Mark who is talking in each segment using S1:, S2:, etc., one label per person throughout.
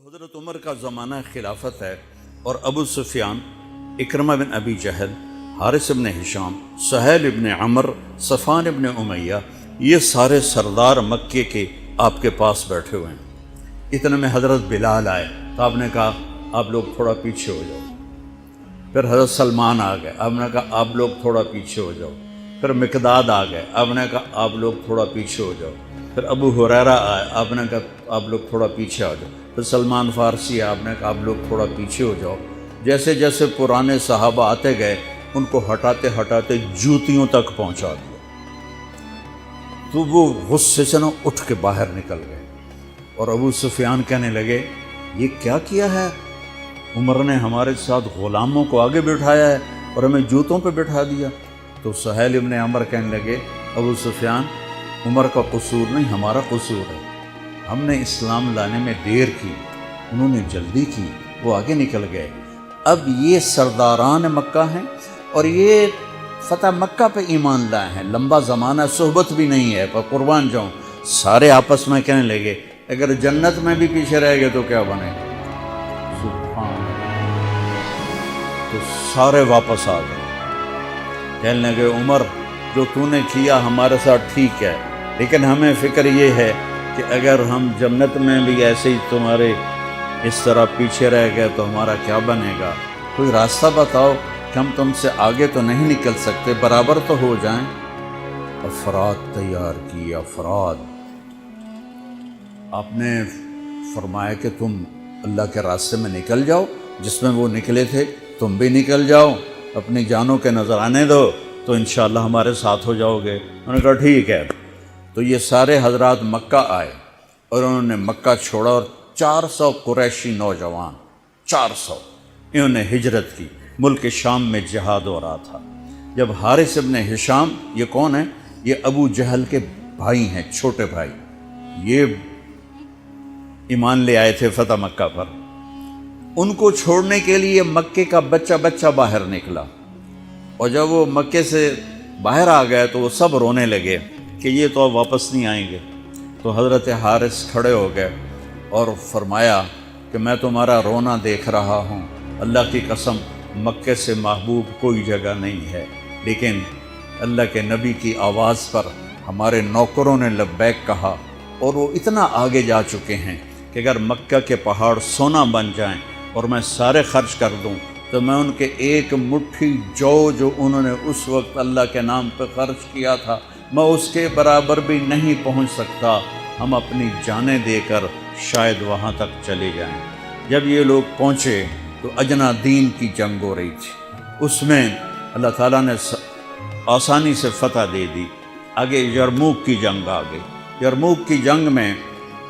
S1: حضرت عمر کا زمانہ خلافت ہے اور ابو سفیان، اکرمہ بن ابی جہل، حارث بن ہشام، سہیل بن عمر، صفوان بن امیہ، یہ سارے سردار مکے کے آپ کے پاس بیٹھے ہوئے ہیں۔ اتنے میں حضرت بلال آئے تو آپ نے کہا آپ لوگ تھوڑا پیچھے ہو جاؤ۔ پھر حضرت سلمان آ گئے، آپ نے کہا آپ لوگ تھوڑا پیچھے ہو جاؤ۔ پھر مقداد آ گئے، آپ نے کہا آپ لوگ تھوڑا پیچھے ہو جاؤ۔ پھر ابو ہریرہ آئے، آپ نے کہا آپ لوگ تھوڑا پیچھے آ جاؤ۔ پھر سلمان فارسی آپ نے کہا آپ لوگ تھوڑا پیچھے ہو جاؤ۔ جیسے جیسے پرانے صحابہ آتے گئے ان کو ہٹاتے ہٹاتے جوتیوں تک پہنچا دیا، تو وہ غصے سے نہ اٹھ کے باہر نکل گئے۔ اور ابو سفیان کہنے لگے یہ کیا کیا ہے، عمر نے ہمارے ساتھ غلاموں کو آگے بٹھایا ہے اور ہمیں جوتوں پہ بٹھا دیا۔ تو سہیل ابن عمر کہنے لگے ابو سفیان، عمر کا قصور نہیں ہمارا قصور ہے، ہم نے اسلام لانے میں دیر کی، انہوں نے جلدی کی، وہ آگے نکل گئے۔ اب یہ سرداران مکہ ہیں اور یہ فتح مکہ پہ ایمان لائے ہیں، لمبا زمانہ صحبت بھی نہیں ہے، پر قربان جاؤں سارے آپس میں کہنے لگے اگر جنت میں بھی پیچھے رہ گئے تو کیا بنے گا، سبحان اللہ۔ تو سارے واپس آ گئے، کہنے لگے عمر جو تو نے کیا ہمارے ساتھ ٹھیک ہے، لیکن ہمیں فکر یہ ہے کہ اگر ہم جنت میں بھی ایسے ہی تمہارے اس طرح پیچھے رہ گئے تو ہمارا کیا بنے گا، کوئی راستہ بتاؤ کہ ہم تم سے آگے تو نہیں نکل سکتے، برابر تو ہو جائیں۔ افراد تیار کی، افراد۔ آپ نے فرمایا کہ تم اللہ کے راستے میں نکل جاؤ، جس میں وہ نکلے تھے تم بھی نکل جاؤ، اپنی جانوں کے نذرانے دو تو انشاءاللہ ہمارے ساتھ ہو جاؤ گے۔ انہوں نے کہا ٹھیک ہے۔ تو یہ سارے حضرات مکہ آئے اور انہوں نے مکہ چھوڑا اور 400 قریشی نوجوان، 400 انہوں نے ہجرت کی، ملک شام میں جہاد ہو رہا تھا۔ جب حارث ابن ہشام، یہ کون ہیں، یہ ابو جہل کے بھائی ہیں، چھوٹے بھائی، یہ ایمان لے آئے تھے فتح مکہ پر، ان کو چھوڑنے کے لیے مکے کا بچہ بچہ باہر نکلا، اور جب وہ مکے سے باہر آ گئے تو وہ سب رونے لگے کہ یہ تو اب واپس نہیں آئیں گے۔ تو حضرت حارث کھڑے ہو گئے اور فرمایا کہ میں تمہارا رونا دیکھ رہا ہوں، اللہ کی قسم مکے سے محبوب کوئی جگہ نہیں ہے، لیکن اللہ کے نبی کی آواز پر ہمارے نوکروں نے لبیک کہا اور وہ اتنا آگے جا چکے ہیں کہ اگر مکہ کے پہاڑ سونا بن جائیں اور میں سارے خرچ کر دوں تو میں ان کے ایک مٹھی جو انہوں نے اس وقت اللہ کے نام پہ خرچ کیا تھا میں اس کے برابر بھی نہیں پہنچ سکتا، ہم اپنی جانیں دے کر شاید وہاں تک چلے جائیں۔ جب یہ لوگ پہنچے تو اجنا دین کی جنگ ہو رہی تھی، اس میں اللہ تعالیٰ نے آسانی سے فتح دے دی۔ آگے یرموک کی جنگ آ گئی۔ یرموک کی جنگ میں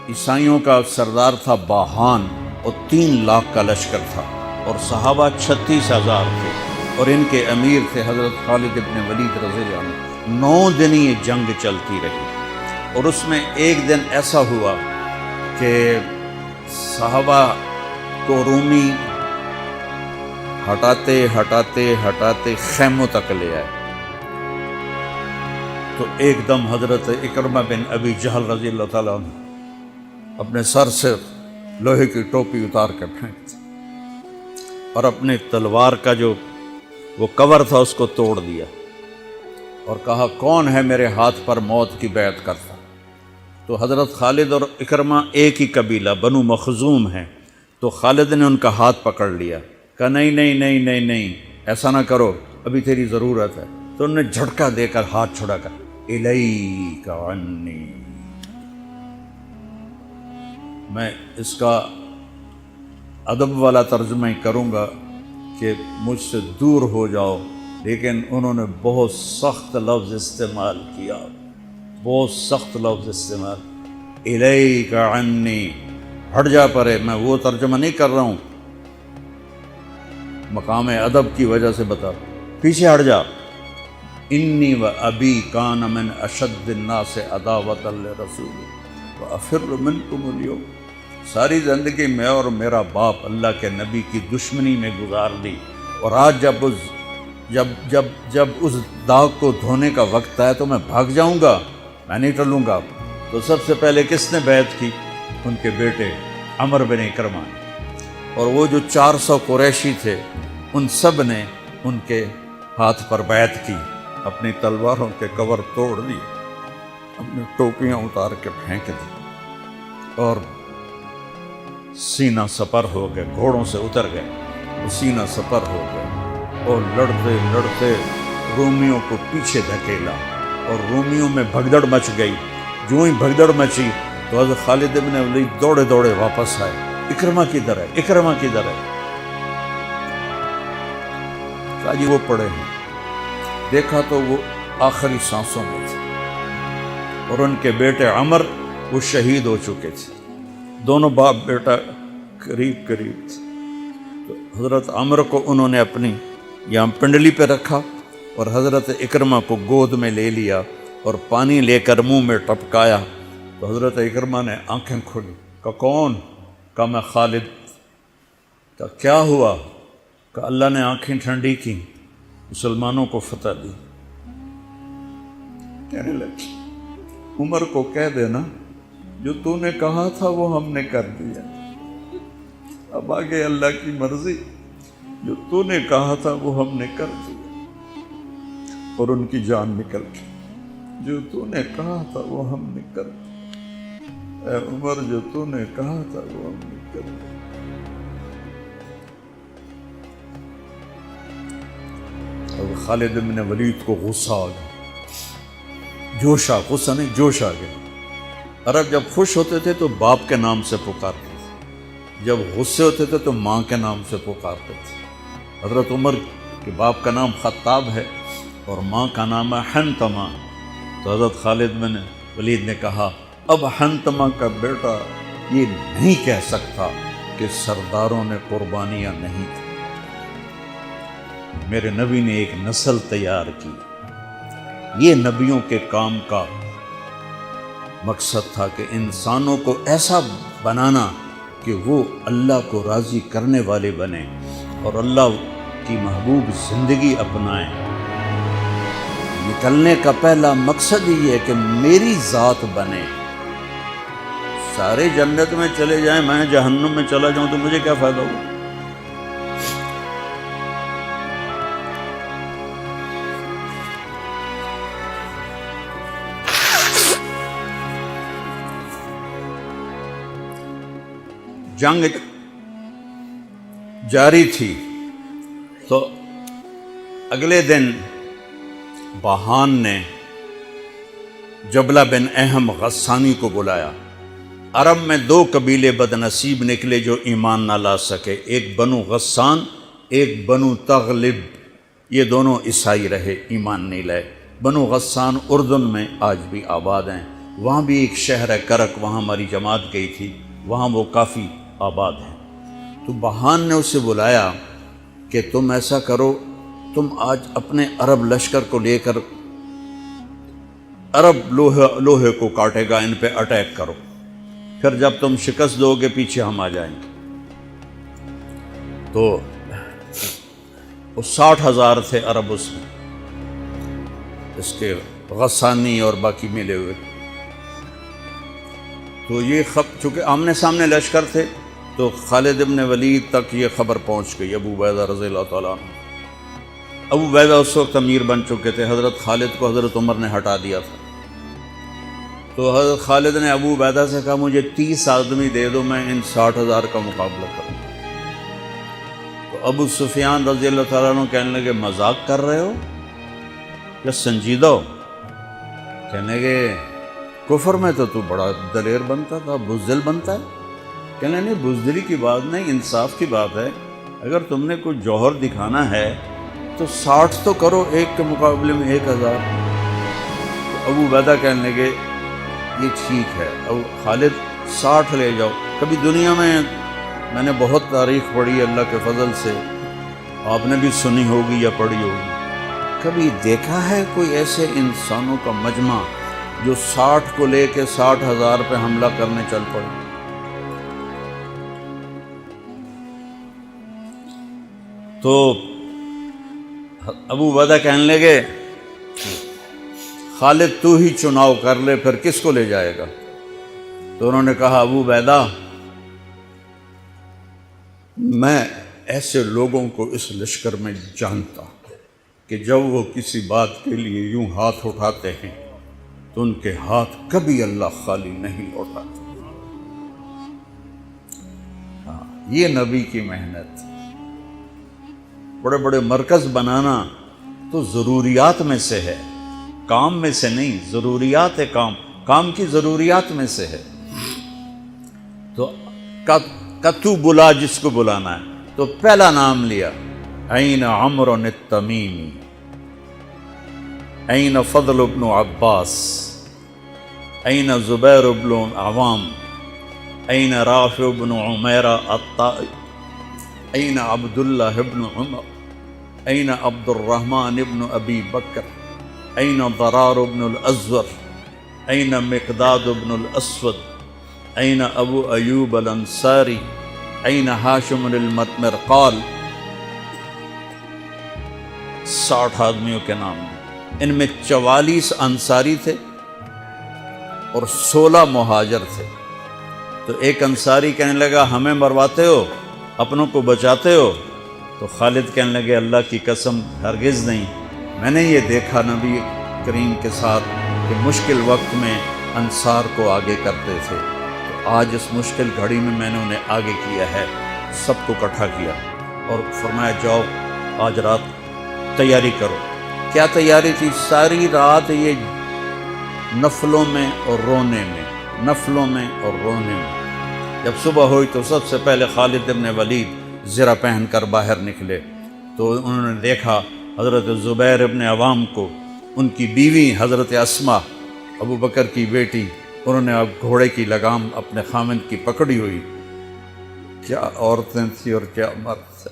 S1: عیسائیوں کا سردار تھا باہان اور 3 لاکھ کا لشکر تھا، اور صحابہ 36,000 تھے، اور ان کے امیر تھے حضرت خالد بن ولید رضی اللہ عنہ۔ 9 دن یہ جنگ چلتی رہی، اور اس میں ایک دن ایسا ہوا کہ صحابہ کو رومی ہٹاتے ہٹاتے ہٹاتے خیموں تک لے آئے، تو ایک دم حضرت اکرمہ بن ابی جہل رضی اللہ تعالیٰ عنہ اپنے سر سے لوہے کی ٹوپی اتار کے پھینک دی اور اپنے تلوار کا جو وہ کور تھا اس کو توڑ دیا اور کہا کون ہے میرے ہاتھ پر موت کی بیعت کرتا۔ تو حضرت خالد اور اکرمہ ایک ہی قبیلہ بنو مخزوم ہیں، تو خالد نے ان کا ہاتھ پکڑ لیا، کہا نہیں نہیں نہیں نہیں نہیں ایسا نہ کرو، ابھی تیری ضرورت ہے۔ تو انہوں نے جھٹکا دے کر ہاتھ چھڑا کر الیک عنی، میں اس کا ادب والا ترجمہ ہی کروں گا کہ مجھ سے دور ہو جاؤ، لیکن انہوں نے بہت سخت لفظ استعمال کیا، بہت سخت لفظ استعمال، الیک عنی، ہٹ جا پرے۔ میں وہ ترجمہ نہیں کر رہا ہوں، مقام ادب کی وجہ سے بتا، پیچھے ہٹ جا۔ انی و ابی کان من اشد الناس عداوۃ لرسول وافر منکم اليوم، ساری زندگی میں اور میرا باپ اللہ کے نبی کی دشمنی میں گزار دی، اور آج جب اس داغ کو دھونے کا وقت آئے تو میں بھاگ جاؤں گا، میں نہیں ٹلوں گا۔ تو سب سے پہلے کس نے بیعت کی؟ ان کے بیٹے عمر بن اکرمہ نے، اور وہ جو 400 قریشی تھے ان سب نے ان کے ہاتھ پر بیعت کی، اپنی تلواروں کے کور توڑ دیے، اپنی ٹوپیاں اتار کے پھینک دی اور سینہ سپر ہو گئے، گھوڑوں سے اتر گئے، وہ سینہ سپر ہو گئے اور لڑتے لڑتے رومیوں کو پیچھے دھکیلا اور رومیوں میں بھگدڑ مچ گئی۔ جو ہی بھگدڑ مچی تو حضرت خالد بن ولید دوڑے دوڑے واپس آئے، اکرمہ کدھر ہے، اکرمہ کدھر ہے؟ کہا جی وہ پڑے ہیں۔ دیکھا تو وہ آخری سانسوں میں تھے اور ان کے بیٹے عمر وہ شہید ہو چکے تھے، دونوں باپ بیٹا قریب قریب تھے۔ تو حضرت عمر کو انہوں نے اپنی یہاں پنڈلی پہ رکھا اور حضرت اکرمہ کو گود میں لے لیا اور پانی لے کر منہ میں ٹپکایا تو حضرت اکرمہ نے آنکھیں کھولی، کہا کون؟ کہا میں خالد۔ کہا کیا ہوا؟ کہ اللہ نے آنکھیں ٹھنڈی کی، مسلمانوں کو فتح دی۔ کہنے لگے عمر کو کہہ دینا جو تو نے کہا تھا وہ ہم نے کر دیا، اب آگے اللہ کی مرضی، جو تو نے کہا تھا وہ ہم نے کر دیا۔ اور ان کی جان نکل گئی، جو تو نے کہا تھا وہ ہم نے کر دیا، اے عمر جو تو نے کہا تھا وہ ہم نے کر دیا۔ اور خالد بن ولید کو غصہ آ گیا، جوش غصہ نہیں جوش آ گیا۔ عرب جب خوش ہوتے تھے تو باپ کے نام سے پکارتے تھے، جب غصے ہوتے تھے تو ماں کے نام سے پکارتے تھے۔ حضرت عمر کے باپ کا نام خطاب ہے اور ماں کا نام ہے حنتمہ، تو حضرت خالد بن ولید نے کہا اب حنتمہ کا بیٹا یہ نہیں کہہ سکتا کہ سرداروں نے قربانیاں نہیں کی۔ میرے نبی نے ایک نسل تیار کی، یہ نبیوں کے کام کا مقصد تھا کہ انسانوں کو ایسا بنانا کہ وہ اللہ کو راضی کرنے والے بنیں اور اللہ کی محبوب زندگی اپنائیں۔ نکلنے کا پہلا مقصد ہی ہے کہ میری ذات بنے، سارے جنت میں چلے جائیں میں جہنم میں چلا جاؤں تو مجھے کیا فائدہ ہوا؟ جنگ جاری تھی تو اگلے دن بہان نے جبلہ بن اہم غسانی کو بلایا۔ عرب میں 2 قبیلے بد نصیب نکلے جو ایمان نہ لا سکے، ایک بنو غسان ایک بنو تغلب، یہ دونوں عیسائی رہے، ایمان نہیں لائے۔ بنو غسان اردن میں آج بھی آباد ہیں، وہاں بھی ایک شہر ہے کرک، وہاں ہماری جماعت گئی تھی، وہاں وہ کافی آباد ہیں۔ تو بہان نے اسے بلایا کہ تم ایسا کرو، تم آج اپنے عرب لشکر کو لے کر عرب لوہے کو کاٹے گا، ان پہ اٹیک کرو، پھر جب تم شکست دو گے پیچھے ہم آ جائیں گے۔ تو وہ 60,000 تھے عرب اس میں، اس کے غسانی اور باقی ملے ہوئے۔ تو یہ چونکہ آمنے سامنے لشکر تھے تو خالد بن ولید تک یہ خبر پہنچ گئی، ابو عبیدہ رضی اللہ تعالیٰ عنہ۔ ابو عبیدہ اس وقت امیر بن چکے تھے، حضرت خالد کو حضرت عمر نے ہٹا دیا تھا۔ تو حضرت خالد نے ابو عبیدہ سے کہا مجھے 30 آدمی دے دو، میں ان 60,000 کا مقابلہ کروں۔ تو ابو سفیان رضی اللہ تعالیٰ عنہ کہنے لگے مذاق کر رہے ہو یا سنجیدہ ہو؟ کہنے لگے کفر میں تو بڑا دلیر بنتا تھا، بزدل بنتا ہے۔ کہنے نہیں، بزدلی کی بات نہیں، انصاف کی بات ہے۔ اگر تم نے کوئی جوہر دکھانا ہے تو 60 تو کرو، ایک کے مقابلے میں 1,000۔ تو ابو عبیدہ کہنے لگے یہ ٹھیک ہے، اب خالد 60 لے جاؤ۔ کبھی دنیا میں نے بہت تاریخ پڑھی اللہ کے فضل سے، آپ نے بھی سنی ہوگی یا پڑھی ہوگی، کبھی دیکھا ہے کوئی ایسے انسانوں کا مجمع جو 60 کو لے کے 60,000 پہ حملہ کرنے چل پڑے؟ تو ابو عبیدہ کہنے لگے خالد تو ہی چناؤ کر لے، پھر کس کو لے جائے گا؟ تو انہوں نے کہا ابو عبیدہ میں ایسے لوگوں کو اس لشکر میں جانتا کہ جب وہ کسی بات کے لیے یوں ہاتھ اٹھاتے ہیں تو ان کے ہاتھ کبھی اللہ خالی نہیں لوٹاتے۔ یہ نبی کی محنت۔ بڑے بڑے مرکز بنانا تو ضروریات میں سے ہے، کام میں سے نہیں، ضروریات ہے، کام کی ضروریات میں سے ہے۔ تو تو بلا جس کو بلانا ہے تو پہلا نام لیا، این عمرو التمیمی، این فضل بن عباس، این زبیر بن عوام، این رافع بن عمیرہ الطائی، این عبداللہ بن عمر، این عبد الرحمن بن ابی بکر، این ضرار بن الازور، این مقداد بن الاسود، این ابو ایوب الانصاری، این ہاشم المرقال۔ 60 آدمیوں کے نام ہیں۔ ان میں 44 انصاری تھے اور 16 مہاجر تھے۔ تو ایک انصاری کہنے لگا ہمیں مرواتے ہو، اپنوں کو بچاتے ہو؟ تو خالد کہنے لگے اللہ کی قسم ہرگز نہیں، میں نے یہ دیکھا نبی کریم کے ساتھ کہ مشکل وقت میں انصار کو آگے کرتے تھے، تو آج اس مشکل گھڑی میں نے انہیں آگے کیا ہے، سب کو اکٹھا کیا اور فرمایا جاؤ آج رات تیاری کرو۔ کیا تیاری تھی؟ ساری رات یہ نفلوں میں اور رونے میں، نفلوں میں اور رونے میں۔ جب صبح ہوئی تو سب سے پہلے خالد بن ولید زرہ پہن کر باہر نکلے تو انہوں نے دیکھا حضرت زبیر بن عوام کو، ان کی بیوی حضرت اسماء ابو بکر کی بیٹی، انہوں نے اب گھوڑے کی لگام اپنے خامند کی پکڑی ہوئی۔ کیا عورتیں تھیں اور کیا مرد تھے،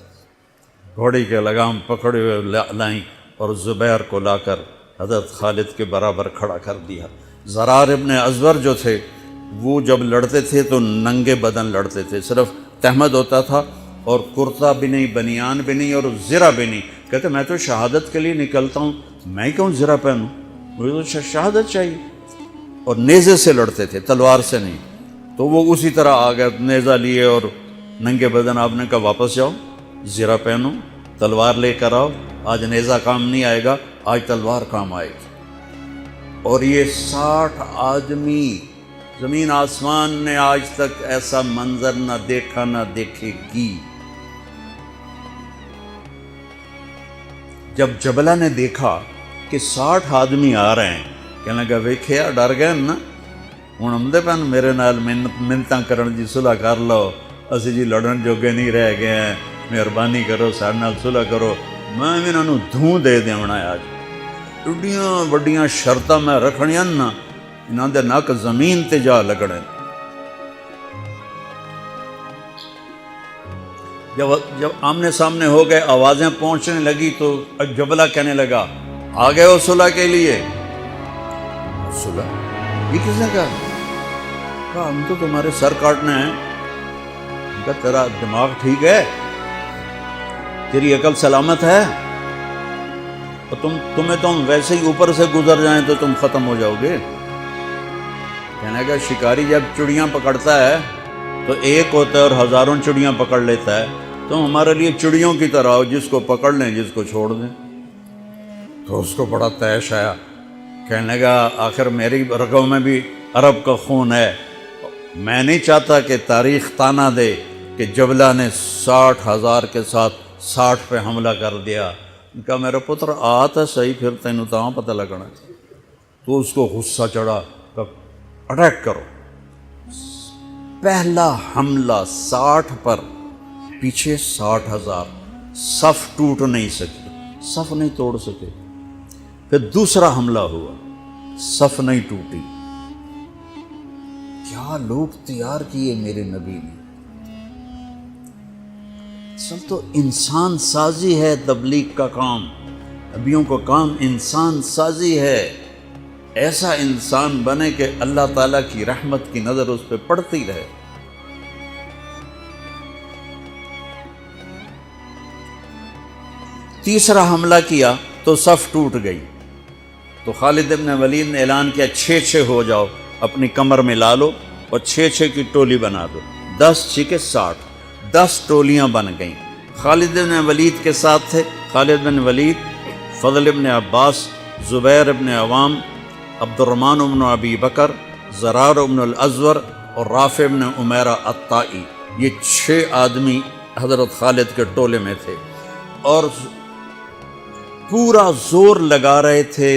S1: گھوڑے کی لگام پکڑے ہوئے لائیں اور زبیر کو لا کر حضرت خالد کے برابر کھڑا کر دیا۔ ضرار ابن ازور جو تھے وہ جب لڑتے تھے تو ننگے بدن لڑتے تھے، صرف تہمد ہوتا تھا اور کرتا بھی نہیں، بنیان بھی نہیں اور زرہ بھی نہیں۔ کہتے میں تو شہادت کے لیے نکلتا ہوں، میں کیوں زرہ پہنوں، مجھے تو شہادت چاہیے۔ اور نیزے سے لڑتے تھے، تلوار سے نہیں۔ تو وہ اسی طرح آ گئے، نیزہ لیے اور ننگے بدن۔ آپ نے کہا واپس جاؤ، زرہ پہنو، تلوار لے کر آؤ، آج نیزہ کام نہیں آئے گا، آج تلوار کام آئے گی۔ اور یہ 60 آدمی، زمین آسمان نے آج تک ایسا منظر نہ دیکھا نہ دیکھے گی۔ جب جبلہ نے دیکھا کہ 60 آدمی آ رہے ہیں، کہنے لگا ویکھیا ڈر گئے نا، ہن آمدے پن میرے نال منتاں کرن جی صلح کر لو، اسی جی لڑن جوگے نہیں رہ گئے ہیں، مہربانی کرو سارے نال صلح کرو، میں انہاں نوں دھوں دے دیونا ہے۔ آج ایڈیاں وڈیاں شرطاں میں رکھنیاں نا، انہاں دے نک زمین تے جا لگنے۔ جب آمنے سامنے ہو گئے، آوازیں پہنچنے لگی تو جبلہ کہنے لگا آ گئے ہو صلح کے لیے؟ صلح یہ کس نے کہا ہم تو تمہارے سر کاٹنے ہیں۔ کہا تیرا دماغ ٹھیک ہے، تیری عقل سلامت ہے؟ تمہیں تو ہم ویسے ہی اوپر سے گزر جائیں تو تم ختم ہو جاؤ گے۔ کہنے کا شکاری جب چڑیاں پکڑتا ہے تو ایک ہوتا ہے اور ہزاروں چڑیاں پکڑ لیتا ہے، تم ہمارے لیے چڑیوں کی طرح ہو، جس کو پکڑ لیں جس کو چھوڑ دیں۔ تو اس کو بڑا طیش آیا، کہنے لگا آخر میری رگوں میں بھی عرب کا خون ہے، میں نہیں چاہتا کہ تاریخ تانا دے کہ جبلہ نے 60,000 کے ساتھ 60 پہ حملہ کر دیا۔ کہا میرا پتر آتا صحیح، پھر تینوں تاں پتہ لگنا۔ تو اس کو غصہ چڑھا، اٹیک کرو۔ پہلا حملہ 60 پر، پیچھے 60,000، صف ٹوٹ نہیں سکی، صف نہیں توڑ سکے۔ پھر دوسرا حملہ ہوا، صف نہیں ٹوٹی۔ کیا لوگ تیار کیے میرے نبی نے۔ اصل تو انسان سازی ہے تبلیغ کا کام، نبیوں کا کام انسان سازی ہے۔ ایسا انسان بنے کہ اللہ تعالیٰ کی رحمت کی نظر اس پہ پڑتی رہے۔ تیسرا حملہ کیا تو صف ٹوٹ گئی، تو خالد بن ولید نے اعلان کیا 6 ہو جاؤ، اپنی کمر میں لا لو اور 6 کی ٹولی بنا دو، 10 6 60۔ 10 ٹولیاں بن گئیں۔ خالد بن ولید کے ساتھ تھے خالد بن ولید، فضل بن عباس، زبیر بن عوام، عبد الرحمن بن ابی بکر، زرار بن الازور اور رافع بن عمیرہ الطائی۔ یہ 6 آدمی حضرت خالد کے ٹولے میں تھے، اور پورا زور لگا رہے تھے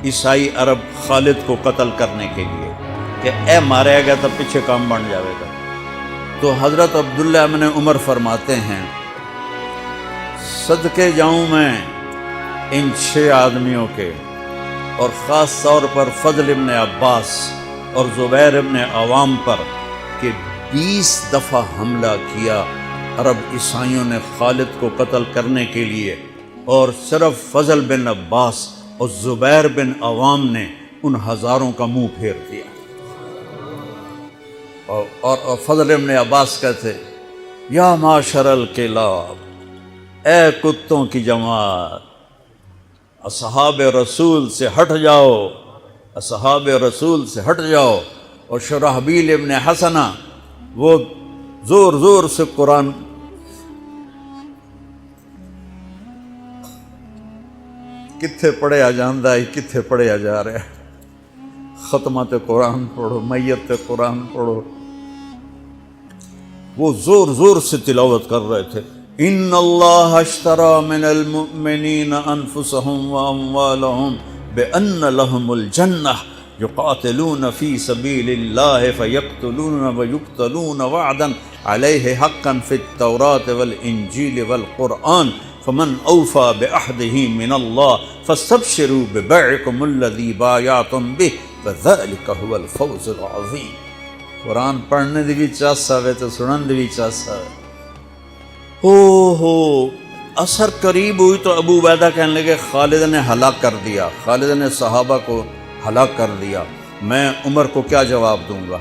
S1: عیسائی عرب خالد کو قتل کرنے کے لیے کہ اے مارے گا تو پیچھے کام بن جاوے گا۔ تو حضرت عبداللہ بن عمر فرماتے ہیں صدقے جاؤں میں ان 6 آدمیوں کے، اور خاص طور پر فضل ابن عباس اور زبیر ابن عوام پر، کہ 20 دفعہ حملہ کیا عرب عیسائیوں نے خالد کو قتل کرنے کے لیے، اور صرف فضل بن عباس اور زبیر بن عوام نے ان ہزاروں کا منہ پھیر دیا۔ اور فضل ابن عباس کہتے یا معاشر الکلاب، اے کتوں کی جماعت، اصحاب رسول سے ہٹ جاؤ، اصحاب رسول سے ہٹ جاؤ۔ اور شرحبیل ابن حسنہ وہ زور زور سے قرآن کتھے پڑھیا جاندہ ہے، کتھے پڑھیا جا رہا ہے، ختمات قرآن پڑھو، میت قرآن پڑھو، وہ زور زور سے تلاوت کر رہے تھے۔ ان اللہ اشترى من المؤمنین انفسهم واموالهم بان لهم الجنہ یقاتلون فی سبیل اللہ فیقتلون ویقتلون وعدا علیہ حقا فی التوراۃ والانجیل والقرآن فمن اوفى بعہدہ من اللہ فاستبشروا ببیعکم الذی بایعتم بہ فذلک هو الفوز العظیم۔ قرآن پڑھنے دی بھی چاہتا ہے تو سنن دی بھی چاہتا ہے۔ ہو اثر قریب ہوئی تو ابو عبیدہ کہنے لگے خالد نے ہلاک کر دیا، خالد نے صحابہ کو ہلاک کر دیا، میں عمر کو کیا جواب دوں گا؟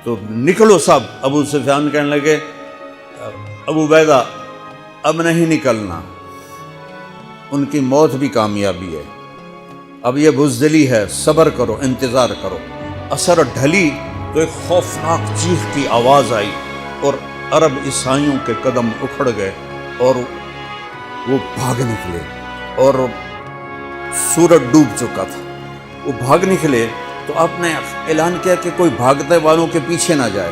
S1: تو نکلو سب۔ ابو سفیان کہنے لگے ابو عبیدہ اب نہیں نکلنا، ان کی موت بھی کامیابی ہے، اب یہ بزدلی ہے، صبر کرو، انتظار کرو۔ اثر ڈھلی تو ایک خوفناک چیخ کی آواز آئی، اور عرب عیسائیوں کے قدم اکھڑ گئے اور وہ بھاگ نکلے، اور سورج ڈوب چکا تھا، وہ بھاگ نکلے۔ تو آپ نے اعلان کیا کہ کوئی بھاگتے والوں کے پیچھے نہ جائے۔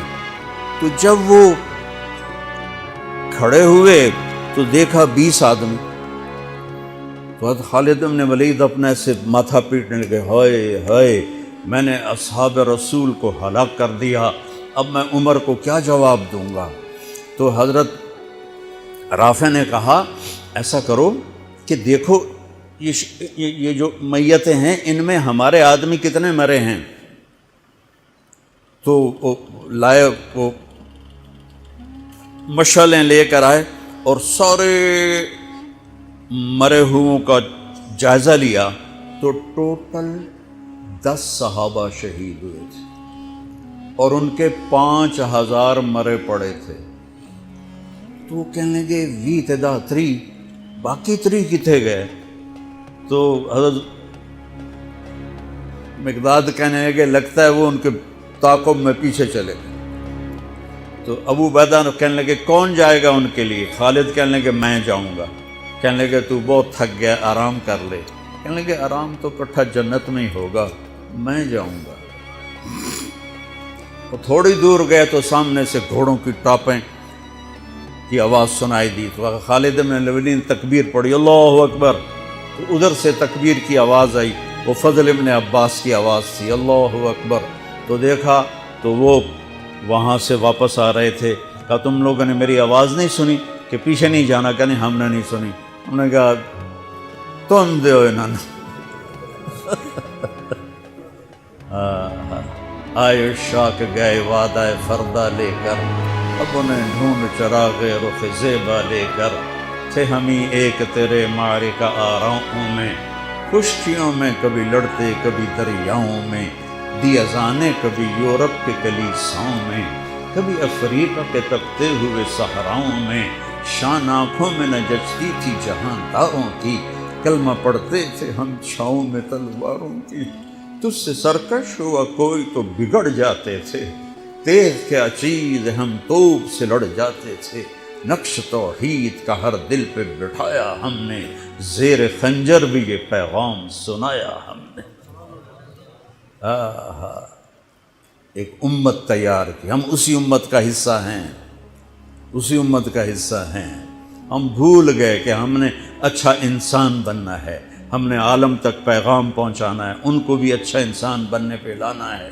S1: تو جب وہ کھڑے ہوئے تو دیکھا 20 آدمی۔ تو خالد بن ولید اپنے سے ماتھا پیٹنے لگے، ہائے ہائے، میں نے اصحاب رسول کو ہلاک کر دیا، اب میں عمر کو کیا جواب دوں گا؟ تو حضرت رافع نے کہا ایسا کرو کہ دیکھو یہ جو میتیں ہیں ان میں ہمارے آدمی کتنے مرے ہیں؟ تو وہ لائے، وہ مشعلیں لے کر آئے اور سارے مرے ہوئوں کا جائزہ لیا، تو ٹوٹل 10 صحابہ شہید ہوئے تھے، اور ان کے 5000 مرے پڑے تھے۔ تو وہ کہنے لگے وی تدا 3 باقی 3 کتنے گئے؟ تو حضرت مقداد کہنے لگے لگتا ہے وہ ان کے تعاقب میں پیچھے چلے گئے۔ تو ابو عبیدہ کہنے لگے کون جائے گا ان کے لیے؟ خالد کہنے لگے میں جاؤں گا۔ کہنے لگے تو بہت تھک گیا، آرام کر لے۔ کہنے لگے آرام تو کٹھا جنت میں ہی ہوگا، میں جاؤں گا۔ تو تھوڑی دور گئے تو سامنے سے گھوڑوں کی ٹاپیں کی آواز سنائی دی، تو خالد بن ولید نے تکبیر پڑھی، اللہ اکبر۔ تو ادھر سے تکبیر کی آواز آئی، وہ فضل ابن عباس کی آواز تھی، اللہ اکبر۔ تو دیکھا تو وہ وہاں سے واپس آ رہے تھے۔ کہا تم لوگوں نے میری آواز نہیں سنی کہ پیچھے نہیں جانا؟ کہ نہیں ہم نے نہیں سنی۔ انہوں نے کہا تم دیو انہوں نے آئے شاک گئے وعدہ فردہ لے کر، اب انہیں ڈھونڈ چراغ رخ زیبا لے کر، تھے ہمیں ایک تیرے معرکہ آراؤں میں، خشکیوں میں کبھی لڑتے کبھی دریاؤں میں، دی اذانیں کبھی یورپ کے کلیساؤں میں، کبھی افریقہ کے تپتے ہوئے صحراؤں میں، شان آنکھوں میں نہ جچتی تھی جہانداروں کی، کلمہ پڑھتے تھے ہم چھاؤں میں تلواروں کی، تجھ سے سرکش ہوا کوئی تو بگڑ جاتے تھے، تیز کے چیز ہم توپ سے لڑ جاتے تھے، نقش توحید کا ہر دل پہ بٹھایا ہم نے، زیر خنجر بھی یہ پیغام سنایا ہم نے۔ ایک امت تیار کی، ہم اسی امت کا حصہ ہیں، اسی امت کا حصہ ہیں۔ ہم بھول گئے کہ ہم نے اچھا انسان بننا ہے، ہم نے عالم تک پیغام پہنچانا ہے، ان کو بھی اچھا انسان بننے پہ لانا ہے۔